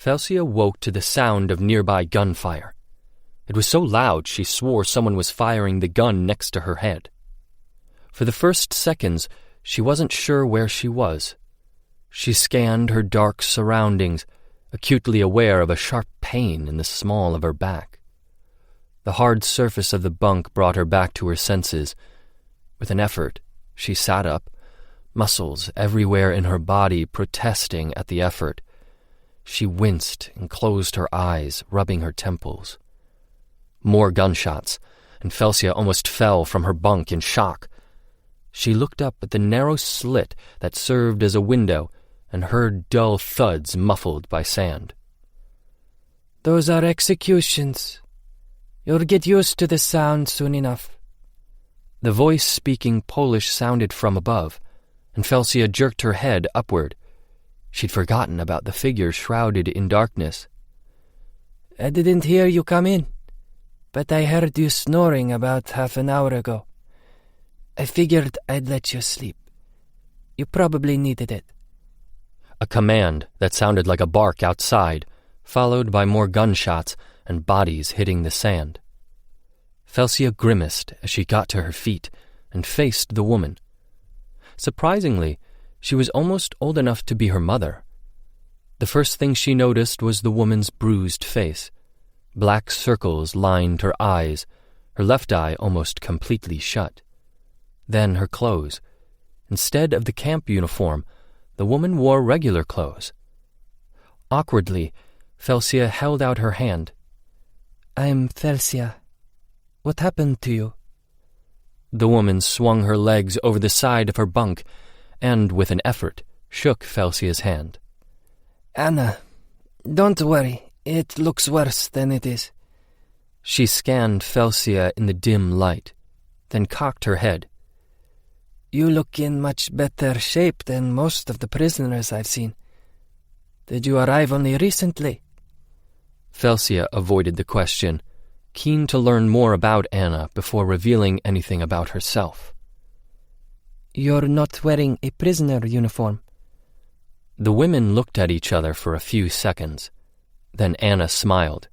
Felcia woke to the sound of nearby gunfire. It was so loud she swore someone was firing the gun next to her head. For the first seconds, she wasn't sure where she was. She scanned her dark surroundings, acutely aware of a sharp pain in the small of her back. The hard surface of the bunk brought her back to her senses. With an effort, she sat up, muscles everywhere in her body protesting at the effort. She winced and closed her eyes, rubbing her temples. More gunshots, and Felcia almost fell from her bunk in shock. She looked up at the narrow slit that served as a window and heard dull thuds muffled by sand. "Those are executions. You'll get used to the sound soon enough." The voice speaking Polish sounded from above, and Felcia jerked her head upward. She'd forgotten about the figure shrouded in darkness. "I didn't hear you come in, but I heard you snoring about half an hour ago. I figured I'd let you sleep. You probably needed it." A command that sounded like a bark outside, followed by more gunshots and bodies hitting the sand. Felcia grimaced as she got to her feet and faced the woman. Surprisingly, she was almost old enough to be her mother. The first thing she noticed was the woman's bruised face. Black circles lined her eyes, her left eye almost completely shut. Then her clothes. Instead of the camp uniform, the woman wore regular clothes. Awkwardly, Felcia held out her hand. "I'm Felcia. What happened to you?" The woman swung her legs over the side of her bunk and, with an effort, shook Felcia's hand. "Anna, don't worry. It looks worse than it is." She scanned Felcia in the dim light, then cocked her head. "You look in much better shape than most of the prisoners I've seen. Did you arrive only recently?" Felcia avoided the question, keen to learn more about Anna before revealing anything about herself. "You're not wearing a prisoner uniform." The women looked at each other for a few seconds. Then Anna smiled.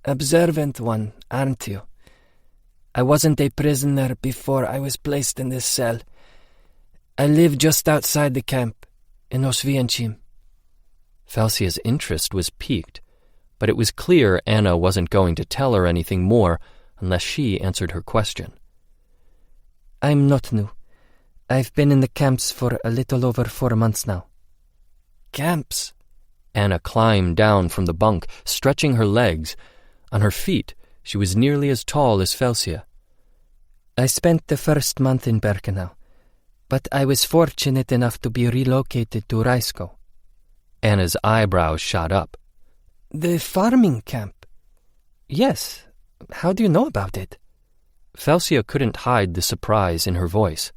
"Observant one, aren't you? I wasn't a prisoner before I was placed in this cell. I live just outside the camp, in Auschwitz-Birkenau." Felcia's interest was piqued, but it was clear Anna wasn't going to tell her anything more unless she answered her question. "I'm not new. I've been in the camps for a little over 4 months now." "Camps?" Anna climbed down from the bunk, stretching her legs. On her feet, she was nearly as tall as Felcia. "I spent the first month in Birkenau, but I was fortunate enough to be relocated to Rajsko." Anna's eyebrows shot up. "The farming camp?" "Yes. How do you know about it?" Felcia couldn't hide the surprise in her voice.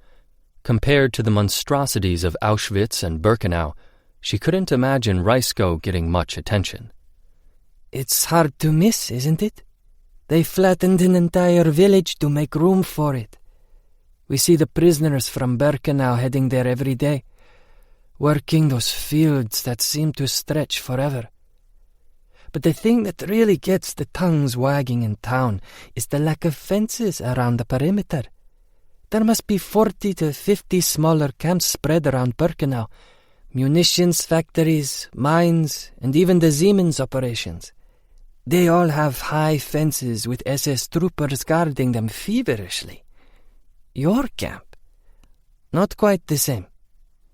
Compared to the monstrosities of Auschwitz and Birkenau, she couldn't imagine Rajsko getting much attention. "It's hard to miss, isn't it? They flattened an entire village to make room for it. We see the prisoners from Birkenau heading there every day, working those fields that seem to stretch forever. But the thing that really gets the tongues wagging in town is the lack of fences around the perimeter. There must be 40 to 50 smaller camps spread around Birkenau, munitions factories, mines, and even the Siemens operations. They all have high fences with SS troopers guarding them feverishly. Your camp? Not quite the same.